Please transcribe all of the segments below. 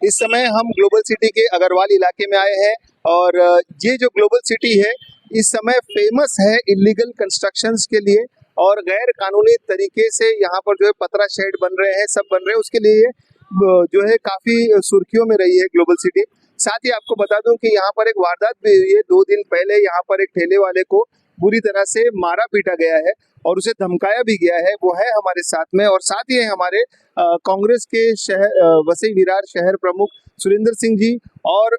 इस समय हम ग्लोबल सिटी के अग्रवाल इलाके में आए हैं और ये जो ग्लोबल सिटी है इस समय फेमस है इलीगल कंस्ट्रक्शंस के लिए और गैर कानूनी तरीके से यहाँ पर जो है पतरा शेड बन रहे हैं, सब बन रहे हैं, उसके लिए जो है काफी सुर्खियों में रही है ग्लोबल सिटी। साथ ही आपको बता दूं कि यहाँ पर एक वारदात भी हुई है 2 दिन पहले। यहाँ पर एक ठेले वाले को बुरी तरह से मारा पीटा गया है और उसे धमकाया भी गया है। वो है हमारे साथ में और साथ ही है हमारे कांग्रेस के शहर वसई विरार शहर प्रमुख सुरेंद्र सिंह जी और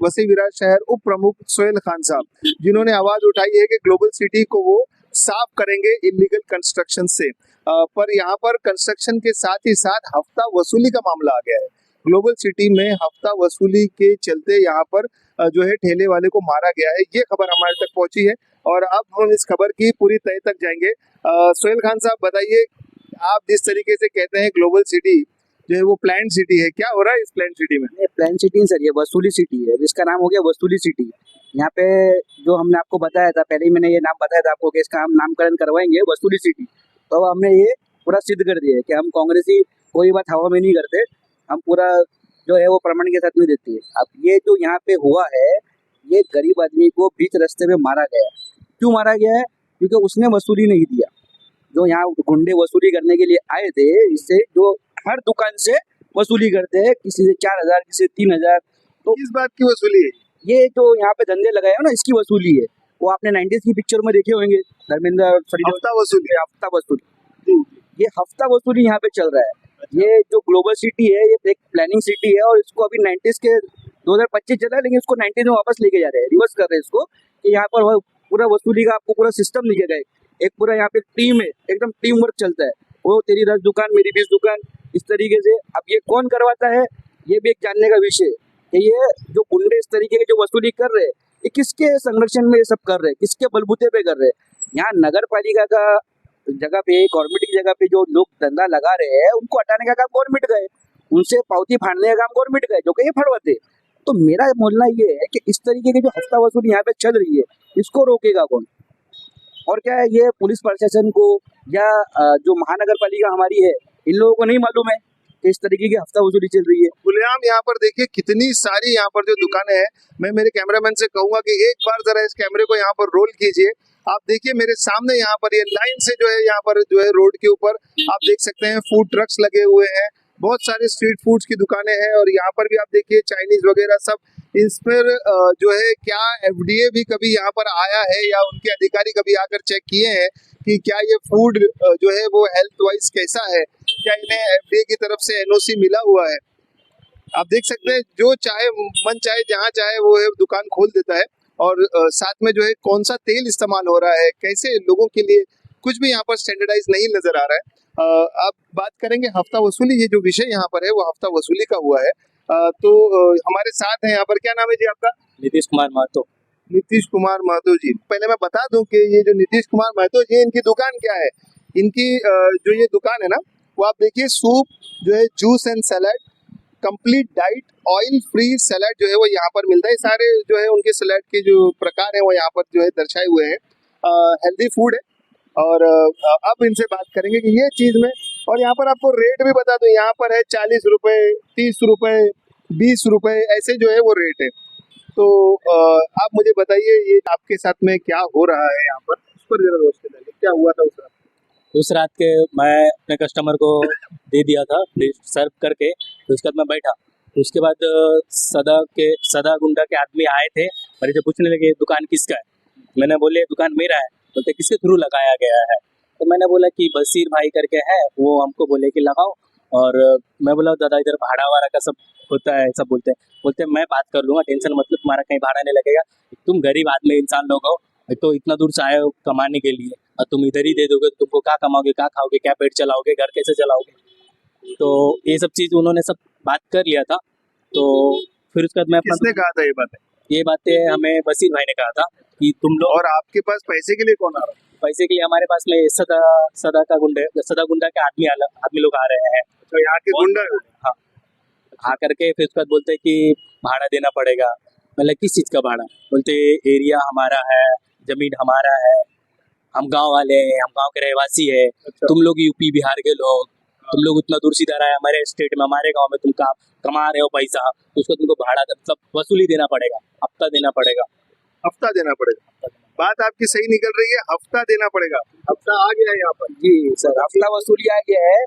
वसई विरार शहर उप प्रमुख सोहेल खान साहब, जिन्होंने आवाज उठाई है कि ग्लोबल सिटी को वो साफ करेंगे इलीगल कंस्ट्रक्शन से। पर यहाँ पर कंस्ट्रक्शन के साथ ही साथ हफ्ता वसूली का मामला आ गया है। ग्लोबल सिटी में हफ्ता वसूली के चलते यहाँ पर जो है ठेले वाले को मारा गया है, ये खबर हमारे तक पहुंची है और अब हम इस खबर की पूरी तय तक जाएंगे। सोहेल खान साहब बताइए, आप जिस तरीके से कहते हैं ग्लोबल सिटी जो है वो प्लान सिटी है, क्या हो रहा है इस प्लान सिटी में? प्लान सिटी सर, ये वसूली सिटी है, इसका नाम हो गया वसूली सिटी। यहाँ पे जो हमने आपको बताया था, पहले ही मैंने ये नाम बताया था आपको कि इसका हम नामकरण करवाएंगे वसूली सिटी। तो अब हमने ये पूरा सिद्ध कर दिया है कि हम कांग्रेसी कोई बात हवा में नहीं करते, हम पूरा जो है वो प्रमाण के साथ में देती है। अब ये जो यहाँ पे हुआ है, ये गरीब आदमी को बीच रास्ते में मारा गया। क्यों मारा गया है? क्योंकि उसने वसूली नहीं दिया। जो यहाँ गुंडे वसूली करने के लिए आए थे, इससे जो हर दुकान से वसूली करते हैं, किसी से 4,000, किसी से 3,000। तो किस बात की वसूली है? ये जो यहाँ पे धंधे लगाए हो ना, इसकी वसूली है। वो आपने 90s की पिक्चर में देखे होंगे, धर्मेंद्र हफ्ता वसूली। हफ्ता वसूली, ये हफ्ता वसूली यहाँ पे चल रहा है। ये जो ग्लोबल सिटी है, ये एक प्लानिंग सिटी है और इसको अभी 90s के 2025 चला है, लेकिन इसको 90s में वापस लेके जा रहे हैं, रिवर्स कर रहे हैं इसको, कि यहाँ पर पूरा वसूली का आपको पूरा सिस्टम दिखेगा। एक पूरा यहाँ पे टीम है, एकदम टीम वर्क चलता है। वो तेरी 10 दुकान, मेरी 20 दुकान, इस तरीके से। अब ये कौन करवाता है, ये भी एक जानने का विषय है कि ये जो गुंडे इस तरीके की जो वसूली कर रहे हैं, ये किसके संरक्षण में ये सब कर रहे हैं, किसके बलबूते पे कर रहे हैं? यहाँ नगर पालिका का जगह पे, गवर्नमेंट की जगह पे जो लोग धंधा लगा रहे हैं, उनको हटाने का काम गवर्नमेंट का है, उनसे पावती फाड़ने का काम गवर्नमेंट का है, जो कि ये फड़वाते। तो मेरा बोलना ये है कि इस तरीके की जो हफ्ता वसूली यहाँ पे चल रही है, इसको रोकेगा कौन? और क्या है, ये पुलिस प्रशासन को या जो महानगर पालिका हमारी है, इन लोगों को नहीं मालूम है कि इस तरीके की हफ्ता वसूली चल रही है? खुलेआम यहाँ पर देखिए कितनी सारी यहाँ पर जो दुकानें हैं। मैं मेरे कैमरामैन से कहूंगा कि एक बार जरा इस कैमरे को यहाँ पर रोल कीजिए। आप देखिए मेरे सामने यहाँ पर ये लाइन से जो है यहाँ पर जो है रोड के ऊपर आप देख सकते हैं फूड ट्रक्स लगे हुए हैं, बहुत सारे स्ट्रीट फूड्स की दुकानें हैं और यहाँ पर भी आप देखिए चाइनीज वगैरह सब। इस पर जो है क्या एफडीए भी कभी यहाँ पर आया है या उनके अधिकारी कभी आकर चेक किए हैं कि क्या ये फूड जो है वो हेल्थ वाइज कैसा है, क्या इन्हें एफडीए की तरफ से एनओसी मिला हुआ है? आप देख सकते हैं जो चाहे मन चाहे जहाँ चाहे वो है दुकान खोल देता है और साथ में जो है कौन सा तेल इस्तेमाल हो रहा है, कैसे लोगों के लिए, कुछ भी यहाँ पर स्टैंडर्डाइज नहीं नजर आ रहा है। अब बात करेंगे हफ्ता वसूली, ये जो विषय यहाँ पर है वो हफ्ता वसूली का हुआ है। तो हमारे साथ हैं यहाँ पर, क्या नाम है जी आपका? नीतीश कुमार महतो। नीतीश कुमार महतो जी, पहले मैं बता दूं कि ये जो नीतीश कुमार महतो जी, इनकी दुकान क्या है। इनकी जो ये दुकान है ना, वो आप देखिए सूप जो है, juice and salad, complete diet, oil free salad जो है वो यहाँ पर मिलता है। सारे जो है उनके सैलड के जो प्रकार है वो यहाँ पर जो है दर्शाए हुए हैं। हेल्दी फूड है और अब इनसे बात करेंगे कि ये चीज में, और यहाँ पर आपको रेट भी बता दूं, यहाँ पर है 40 रुपए, 30 रुपए, 20 रुपए, ऐसे जो है वो रेट है। तो आप मुझे बताइए ये आपके साथ में क्या हो रहा है यहाँ पर, उस पर जरा रोशनी डालिए, क्या हुआ था उस रात? उस रात के मैं अपने कस्टमर को दे दिया था सर्व करके, तो उसके बाद मैं बैठा। तो उसके बाद सदा गुंडा के आदमी आए थे, मेरे से पूछने लगे दुकान किसका है। मैंने बोले दुकान मेरा है। बोलते किसके थ्रू लगाया गया है? तो मैंने बोला कि बशीर भाई करके है, वो हमको बोले कि लगाओ। और मैं बोला दादा इधर भाड़ा वाड़ा का सब होता है, सब बोलते मैं बात कर लूँगा, टेंशन मतलब तुम्हारा कहीं भाड़ा नहीं लगेगा, तुम गरीब आदमी इंसान लोग हो, तो इतना दूर से आए हो कमाने के लिए और तुम इधर ही दे दोगे, तुमको क्या कमाओगे, क्या खाओगे, क्या पेट चलाओगे, घर कैसे चलाओगे? तो ये सब चीज़ उन्होंने सब बात कर लिया था। तो फिर उसके बाद मैं किसने कहा था ये बातें हमें बशीर भाई ने कहा था कि तुम लोग। और आपके पास पैसे के लिए कौन आ रहा है? पैसे के लिए हमारे पास में सदा गुंडा के आदमी लोग आ रहे हैं। तो यहाँ के गुंडा? हाँ, आकर के फिर उसके बाद बोलते कि भाड़ा देना पड़ेगा। मतलब किस चीज़ का भाड़ा? बोलते एरिया हमारा है, जमीन हमारा है, हम गांव वाले हैं, हम गांव के रहवासी है। अच्छा। तुम लोग यूपी बिहार के लोग, तुम लोग उतना दूर सीधा रहा है हमारे स्टेट में, हमारे गांव में तुम काम कमा रहे हो पैसा, तो उसको तुमको भाड़ा मतलब वसूली देना पड़ेगा, हफ्ता देना पड़ेगा। हफ्ता देना पड़ेगा। बात आपकी सही निकल रही है, हफ्ता देना पड़ेगा। हफ्ता आ गया यहाँ पर। जी सर, हफ्ता वसूली आ गया है।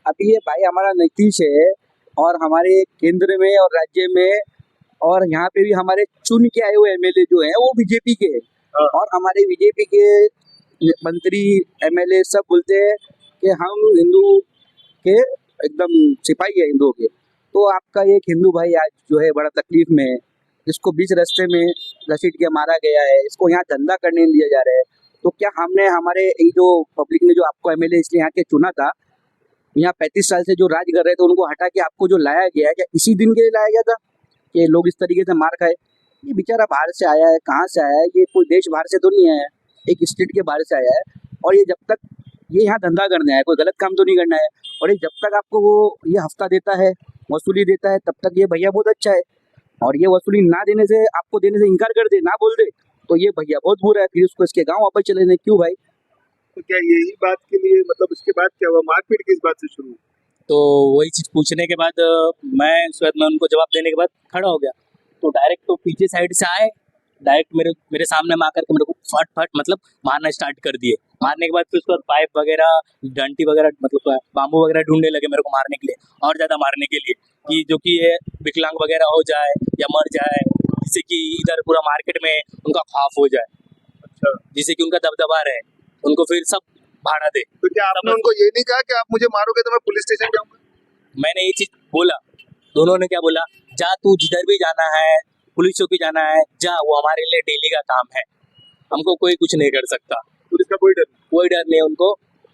अभी ये भाई हमारा नीतीश है और हमारे केंद्र में और राज्य में और यहाँ पे भी हमारे चुन के आए हुए एमएलए जो हैं वो बीजेपी के हैं हाँ। और हमारे बीजेपी के मंत्री एमएलए सब बोलते हैं कि हम हिंदू के एकदम सिपाही है हिंदुओं के। तो आपका एक हिंदू भाई आज जो है बड़ा तकलीफ में है, इसको बीच रास्ते में घसीट के मारा गया है, इसको यहाँ धंधा करने नहीं दिया जा रहा है। तो क्या हमने हमारे ये जो पब्लिक ने जो आपको एमएलए इसलिए यहाँ के चुना था, यहाँ 35 साल से जो राज कर रहे थे उनको हटा के आपको जो लाया गया है, क्या इसी दिन के लिए लाया गया था कि लोग इस तरीके से मार खाए? ये बेचारा बाहर से आया है, कहाँ से आया है, ये कोई देश बाहर से तो नहीं आया है, एक स्टेट के बाहर से आया है और ये जब तक ये यहाँ धंधा करने आया है, कोई गलत काम तो नहीं करना है। और ये जब तक आपको वो ये हफ्ता देता है, वसूली देता है, तब तक ये भैया बहुत अच्छा है। और ये वसूली ना देने से, आपको देने से इनकार कर दे, ना बोल दे, तो ये भैया बहुत बुरा है, फिर उसको इसके गाँव वापस चले जाने। क्यों भाई? तो क्या यही बात के लिए मतलब उसके बाद क्या हुआ, मारपीट किस बात से शुरू हुई? तो वही चीज पूछने के बाद मैं शायद मैं उनको जवाब देने के बाद खड़ा हो गया, तो डायरेक्ट तो पीछे साइड से आए, डायरेक्ट मेरे मेरे सामने में आकर के मेरे को फट फट मतलब मारना स्टार्ट कर दिए। मारने के बाद फिर उसके बाद पाइप वगैरह, डंटी वगैरह, मतलब बाम्बू वगैरह ढूंढने लगे मेरे को मारने के लिए, और ज्यादा मारने के लिए, कि जो कि ये विकलांग वगैरह हो जाए या मर जाए, जिससे कि इधर पूरा मार्केट में उनका खौफ हो जाए, अच्छा, जिससे कि उनका दबदबा रहे, उनको फिर सब भाड़ा दे। तो क्या आपने उनको ये नहीं कहा कि आप मुझे मारोगे तो मैं पुलिस स्टेशन जाऊंगा? मैंने ये चीज बोला, दोनों ने क्या बोला, जा तू जिधर भी जाना है, पुलिस चौकी जाना है जा, वो हमारे लिए डेली का काम है, हमको कोई कुछ नहीं कर सकता, पुलिस का कोई डर नहीं। कोई डर नहीं है उनको।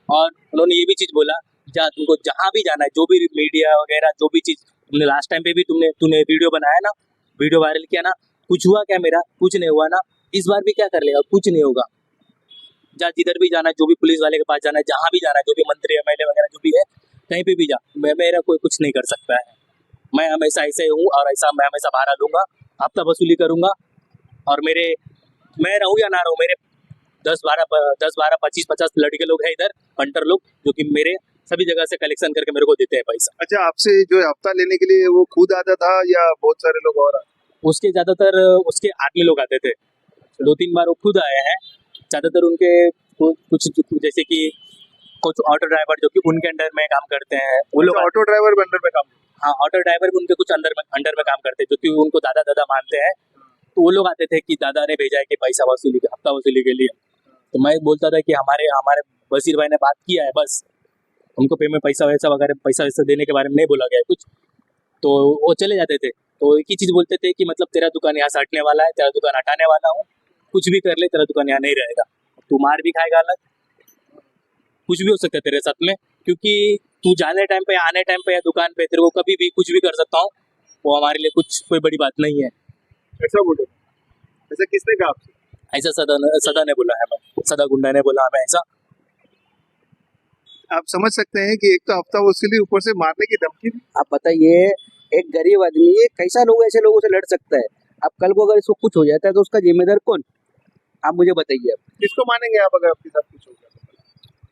और उन्होंने ये भी चीज बोला, जा तुमको जहाँ भी जाना है, जो भी मीडिया वगैरह जो भी चीज तुमने लास्ट टाइम पे भी तूने वीडियो बनाया ना, वीडियो वायरल किया ना, कुछ हुआ क्या मेरा? कुछ नहीं हुआ ना, इस बार भी क्या कर लेगा? कुछ नहीं होगा। जा जिधर भी जाना है, जो भी पुलिस वाले के पास जाना है, जहाँ भी जाना है, जो भी मंत्री एमएलए वगैरह जो भी है, कहीं पे भी जा, मेरा कोई कुछ नहीं कर सकता है। मैं हमेशा ऐसे हूँ और ऐसा मैं हमेशा भाड़ा लूंगा, हफ्ता वसूली करूंगा, और मैं रहूँ या ना रहूँ, मेरे 10 12 25 50 लड़के लोग हैं इधर, पंटर लोग, जो कि मेरे सभी जगह से कलेक्शन करके मेरे को देते हैं पैसा। अच्छा, आपसे जो हफ्ता लेने के लिए वो खुद आता था या बहुत सारे लोग और आते? उसके ज्यादातर उसके आदमी लोग आते थे, 2-3 बार वो खुद आए हैं। ज्यादातर उनके कुछ जैसे कि कुछ ऑटो ड्राइवर जो कि उनके अंडर में काम करते हैं, वो लोग ऑटो ड्राइवर भी अंडर में काम? हाँ, ऑटो ड्राइवर भी उनके कुछ अंडर में काम करते हैं, जो कि उनको दादा दादा मानते हैं, तो वो लोग आते थे कि दादा ने भेजा है कि पैसा वसूली, हफ्ता वसूली के लिए। तो मैं बोलता था कि हमारे बशीर भाई ने बात किया है, बस उनको पेमेंट पैसा वैसा देने के बारे में नहीं बोला गया है कुछ, तो वो चले जाते थे। तो एक ही चीज बोलते थे कि मतलब तेरा दुकान यहाँ से हटने वाला है, तेरा दुकान हटाने वाला हूँ, कुछ भी कर ले, तेरा दुकान यहाँ नहीं रहेगा, तू मार भी खाएगा अलग, कुछ भी हो सकता है तेरे साथ में, क्योंकि तू जाने टाइम पे आने टाइम पे या दुकान पे तेरे को कभी भी कुछ भी कर सकता हूँ, वो हमारे लिए कुछ कोई बड़ी बात नहीं है। ऐसा बोलो? ऐसा किसने कहा आपसे? ऐसा सदा ने बोला है, मैं सदा गुंडा ने बोला हमें ऐसा। आप समझ सकते हैं कि एक तो हफ्ता वसूली, ऊपर से मारने की धमकी भी। आप बताइए, एक गरीब आदमी कैसा लोग ऐसे लोगों से लड़ सकता है? अब कल को अगर इसको कुछ हो जाता है तो उसका जिम्मेदार कौन? आप मुझे बताइए। अब किसको मानेंगे आप अगर आपके साथ कुछ हो गया?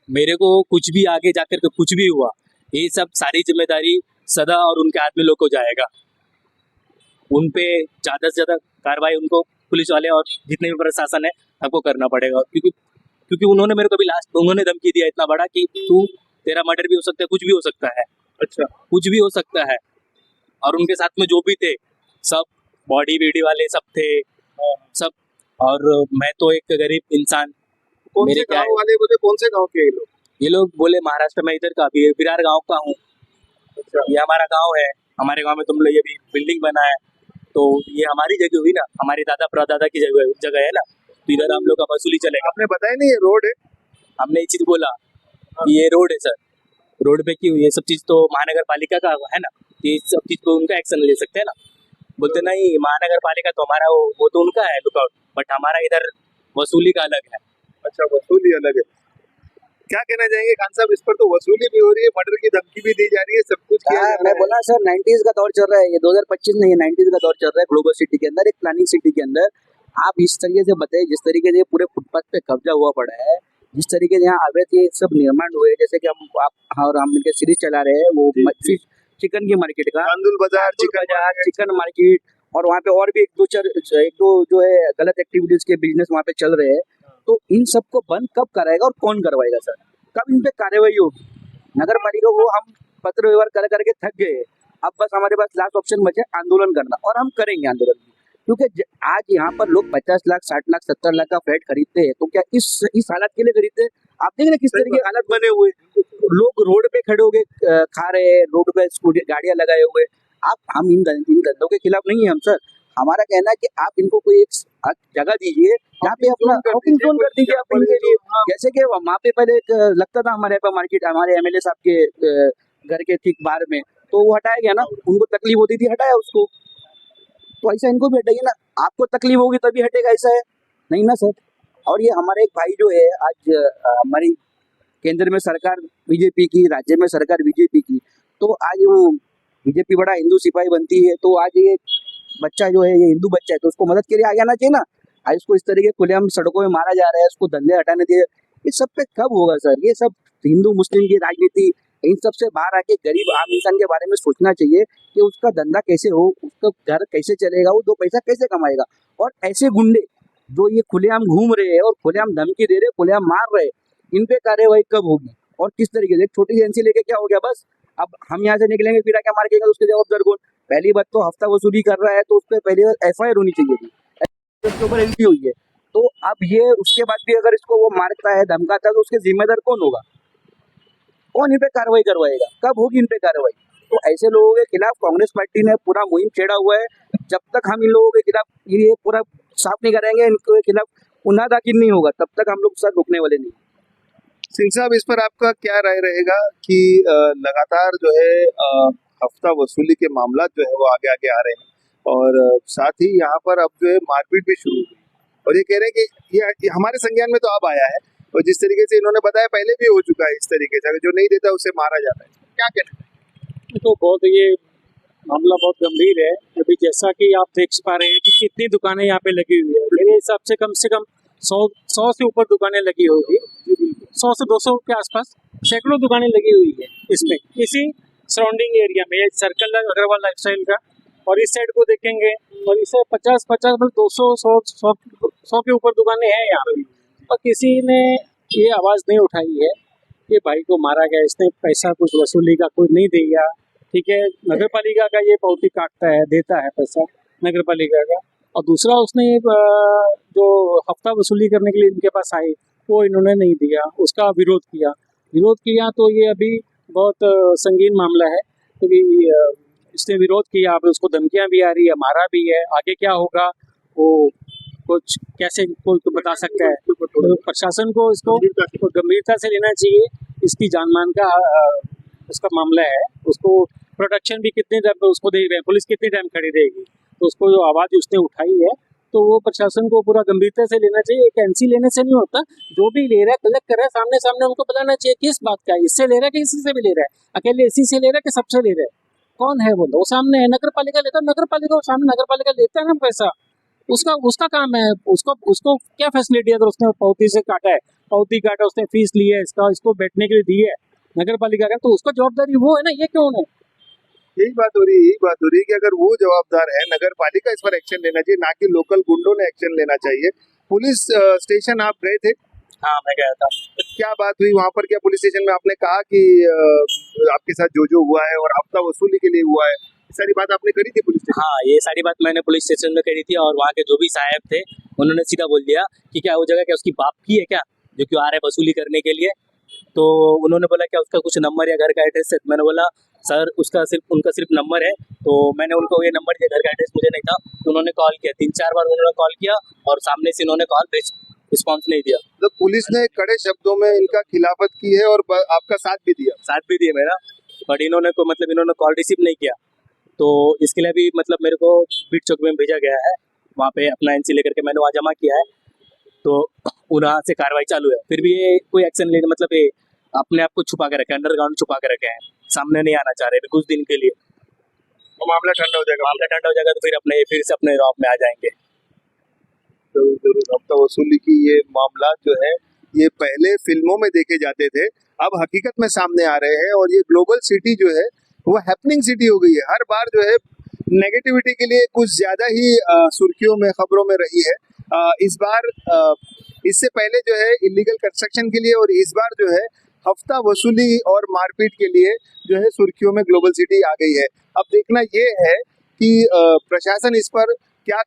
मेरे को कुछ भी आगे जाकर के कुछ भी हुआ, ये सब सारी जिम्मेदारी सदा और उनके आदमी लोग को जाएगा, उन पे ज्यादा से ज्यादा कार्रवाई उनको पुलिस वाले और जितने भी प्रशासन है सबको करना पड़ेगा, क्योंकि उन्होंने मेरे को अभी उन्होंने धमकी दिया इतना बड़ा कि तेरा मर्डर भी हो सकता है, कुछ भी हो सकता है। अच्छा, कुछ भी हो सकता है। और उनके साथ में जो भी थे सब बॉडी वीडी वाले सब थे, सब, और मैं तो एक गरीब इंसान। कौन से गांव वाले बोले? कौन से गांव के ये लोग बोले महाराष्ट्र में इधर का विरार गांव का हूँ। अच्छा, ये हमारा गांव है, हमारे गांव में तुम लोग ये भी बिल्डिंग बना है, तो ये हमारी जगह हुई ना, हमारे दादा परदादा की जगह है ना, तो इधर हम लोग का वसूली चलेगा। आपने बताया नहीं ये रोड है? हमने ये चीज बोला ये रोड है सर, रोड पे क्यों, ये सब चीज तो महानगर पालिका का है ना, ये सब चीज को उनका एक्शन ले सकते हैं ना। बोलते नहीं महानगर पालिका तो हमारा वो तो उनका है लुकआउट, बट हमारा इधर वसूली का अलग है। अच्छा, वसूली अलग है। क्या कहना चाहेंगे खान साहब, इस पर तो वसूली भी हो रही है, मर्डर की धमकी भी दी जा रही है, सब कुछ किया जा रहा मैं है। बोला सर, 90s का दौर चल रहा है, ये 2025 नहीं है, 90s का दौर चल रहा है। ग्लोबल सिटी के अंदर, एक प्लानिंग सिटी के अंदर आप इस तरीके से बताइए, जिस तरीके से पूरे फुटपाथ पे कब्जा हुआ पड़ा है, जिस तरीके से यहाँ अवैध ये सब निर्माण हुए, जैसे कि हम आप और हम मिलकर सीरीज चला रहे हैं वो जी, जी। चिकन की मार्केट का, चांदुल बाजार, चिकन बाजार, चिकन मार्केट, और वहाँ पे और भी एक दो जो है गलत एक्टिविटीज के बिजनेस वहाँ पे चल रहे हैं। तो इन सबको बंद कब कराएगा और कौन करवाएगा सर? कब इन पे कार्रवाई होगी? नगर पालिका को हम पत्र व्यवहार कर करके थक गए हैं। अब बस हमारे पास लास्ट ऑप्शन बचे आंदोलन करना, और हम करेंगे आंदोलन, क्योंकि आज यहाँ पर लोग 50 लाख, 60 लाख, 70 लाख का फ्लैट खरीदते हैं, तो क्या इस हालत के लिए खरीदते हैं? आप देख रहे हैं किस तरीके के हालत बने हुए, लोग रोड पे खड़े हो गए, खा रहे हैं, रोड पे स्कूटी गाड़ियां लगाए हुए। हम इन धंधों के खिलाफ नहीं है हम सर, हमारा कहना है कि आप इनको कोई एक जगह दीजिए जहाँ पे अपना शॉपिंग जोन कर दीजिए आप इनके लिए। जैसे कि वहाँ पे पहले एक लगता था हमारे यहाँ मार्केट, हमारे एमएलए साहब के घर के ठीक बाहर में, तो वो हटाया गया ना, उनको तकलीफ होती थी, हटाया उसको। तो ऐसा इनको भी हटाइए ना, आपको तकलीफ होगी तभी हटेगा, ऐसा है नहीं ना सर। और ये हमारे एक भाई जो है, आज हमारी केंद्र में सरकार बीजेपी की, राज्य में सरकार बीजेपी की, तो आज वो बीजेपी बड़ा हिंदू सिपाही बनती है, तो आज ये बच्चा जो है, ये हिंदू बच्चा है, तो उसको मदद के लिए आगे आना चाहिए ना। आज इसको इस तरीके खुलेआम सड़कों में मारा जा रहा है, उसको धंधे हटाने दिए, ये सब पे कब होगा सर? ये सब हिंदू मुस्लिम की राजनीति, इन सब से बाहर आके गरीब आम इंसान के बारे में सोचना चाहिए कि उसका धंधा कैसे हो, उसका घर कैसे चलेगा, वो दो पैसा कैसे कमाएगा। और ऐसे गुंडे जो ये खुलेआम घूम रहे हैं और खुलेआम धमकी दे रहे हैं, खुलेआम मार रहे हैं, इन पे कार्रवाई कब होगी और किस तरीके से? एक छोटी सी एजेंसी लेके क्या हो गया, बस अब हम यहाँ से निकलेंगे फिर आके मार के उसके जवाबदार कौन? पहली बात तो हफ्ता वसूली कर रहा है, तो उस पर पहली बार एफआईआर होनी चाहिए थी, उसके ऊपर एंट्री हुई है। तो अब ये उसके बाद भी अगर इसको वो मारता है, धमकाता है, तो उसके जिम्मेदार कौन होगा? कौन इन पे कार्रवाई करवाएगा? कब होगी इन पे कार्रवाई? तो ऐसे लोगों के खिलाफ कांग्रेस पार्टी ने पूरा मुहिम छेड़ा हुआ है। जब तक हम इन लोगों के खिलाफ ये पूरा साफ नहीं करेंगे, इनके खिलाफ गुनाह दाखिल नहीं होगा, तब तक हम लोग सर रुकने वाले नहीं। सिंह साहब, इस पर आपका क्या राय रहेगा कि लगातार जो है हफ्ता वसूली के मामला जो है वो आगे आगे आ रहे हैं, और साथ ही यहाँ पर अब जो है मारपीट भी शुरू हुई, और ये कह रहे हैं कि ये हमारे संज्ञान में तो अब आया है, और जिस तरीके से इन्होंने बताया पहले भी हो चुका है इस तरीके से, अगर जो नहीं देता उसे मारा जाता है। क्या कहना है? तो बहुत ये मामला बहुत गंभीर है। अभी जैसा कि आप देख पा रहे हैं कि कितनी दुकानें यहाँ पे लगी हुई है, मेरे हिसाब से कम 100 से ऊपर दुकानें लगी होगी, 100 से 200 के आसपास सैकड़ों दुकानें लगी हुई है इसमें, इसी सराउंडिंग एरिया में, ये सर्कल अग्रवाल लाइफस्टाइल का। और इस साइड को देखेंगे और इसे 50 मतलब 200 100 के ऊपर दुकानें हैं यहाँ पे, और किसी ने ये आवाज़ नहीं उठाई है कि भाई को मारा गया, इसने पैसा कुछ वसूली का कोई नहीं दिया। ठीक है, नगर पालिका का ये पावती काटता है, देता है पैसा नगर पालिका का, और दूसरा उसने जो हफ्ता वसूली करने के लिए इनके पास आई वो इन्होंने नहीं दिया, उसका विरोध किया। तो ये अभी बहुत संगीन मामला है, क्योंकि इसने विरोध किया, अब उसको धमकियां भी आ रही है, मारा भी है। आगे क्या होगा वो कुछ कैसे कोई तो बता सकता है। तो प्रशासन को इसको गंभीरता से लेना चाहिए, इसकी जान मान का उसका मामला है, उसको प्रोटेक्शन भी कितने टाइम पे उसको दे रहे हैं, पुलिस कितने टाइम खड़ी रहेगी, तो उसको जो आवाज़ उसने उठाई है तो वो प्रशासन को पूरा गंभीरता से लेना चाहिए। एक एनसी लेने से नहीं होता, जो भी ले रहा है कलेक्ट कर रहा है, सामने उनको बुलाना चाहिए किस बात का, इससे ले रहा है कि इसी से भी ले रहा है, अकेले इसी से ले रहा है कि सबसे ले रहा है, कौन है वो सामने है। नगर पालिका लेता है, नगर पालिका सामने नगर पालिका लेता है ना पैसा, उसका काम है, उसको क्या फैसिलिटी, अगर उसने पावती से काटा है, पावती काटा, उसने फीस ली है, इसको बैठने के लिए दी है नगर पालिका का, तो उसका जवाबदारी वो है ना, ये क्यों है? यही बात हो रही है कि अगर वो जवाबदार है, नगर पालिका इस पर एक्शन लेना चाहिए, ना कि लोकल गुंडों ने एक्शन लेना चाहिए। पुलिस स्टेशन आप गए थे? हाँ, मैं गया था। क्या बात हुई वहाँ पर? क्या पुलिस स्टेशन में आपने कहा कि आपके साथ जो हुआ है और हफ्ता वसूली के लिए हुआ है, सारी बात आपने करी थी पुलिस स्टेशन? हाँ, ये सारी बात मैंने पुलिस स्टेशन में करी थी, और वहाँ के जो भी साहब थे उन्होंने सीधा बोल दिया कि क्या वो जगह क्या उसकी बाप की है क्या, जो क्यों आ रहे वसूली करने के लिए। तो उन्होंने बोला क्या उसका कुछ नंबर या घर का एड्रेस है? मैंने बोला सर उनका सिर्फ नंबर है। तो मैंने उनको ये नंबर दिया, घर का एड्रेस मुझे नहीं था। तो उन्होंने कॉल किया, 3-4 बार उन्होंने कॉल किया, और सामने से इन्होंने कॉल रिस्पॉन्स नहीं दिया। तो पुलिस ने कड़े शब्दों में इनका खिलाफत की है और आपका साथ भी दिया मेरा, बट इन्होंने कॉल रिसीव नहीं किया। तो इसके लिए भी मेरे को बीट चौक में भेजा गया है, वहाँ पे अपना एनसी लेकर के मैंने वहाँ जमा किया है, तो वहाँ से कार्रवाई चालू है। फिर भी ये कोई एक्शन लेने ये अपने आप को छुपा के रखे, अंडरग्राउंड छुपा के रखे हैं, सामने नहीं आना चाह रहे कुछ दिन के लिए। तो मामला ठंडा हो जाएगा, तो फिर से अपने रॉब में आ जाएंगे। जरूर हफ्ता वसूली की ये मामला जो है ये पहले फिल्मों में देखे जाते थे, अब हकीकत में सामने आ रहे हैं। और ये ग्लोबल सिटी जो है वो हैपनिंग सिटी हो गई है। हर बार जो है नेगेटिविटी के लिए कुछ ज्यादा ही सुर्खियों में, खबरों में रही है। इस बार इससे पहले जो है इलीगल कंस्ट्रक्शन के लिए, और इस बार जो है हफ्ता वसूली और मारपीट के लिए जो है सुर्खियों में ग्लोबल सिटी आ गई है। अब देखना ये है कि प्रशासन इस पर क्या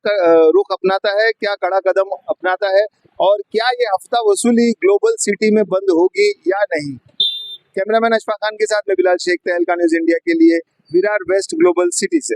रुख अपनाता है, क्या कड़ा कदम अपनाता है, और क्या ये हफ्ता वसूली ग्लोबल सिटी में बंद होगी या नहीं। कैमरामैन अशफाक खान के साथ मैं बिलाल शेख, तहलका न्यूज़ इंडिया के लिए विरार वेस्ट ग्लोबल सिटी से।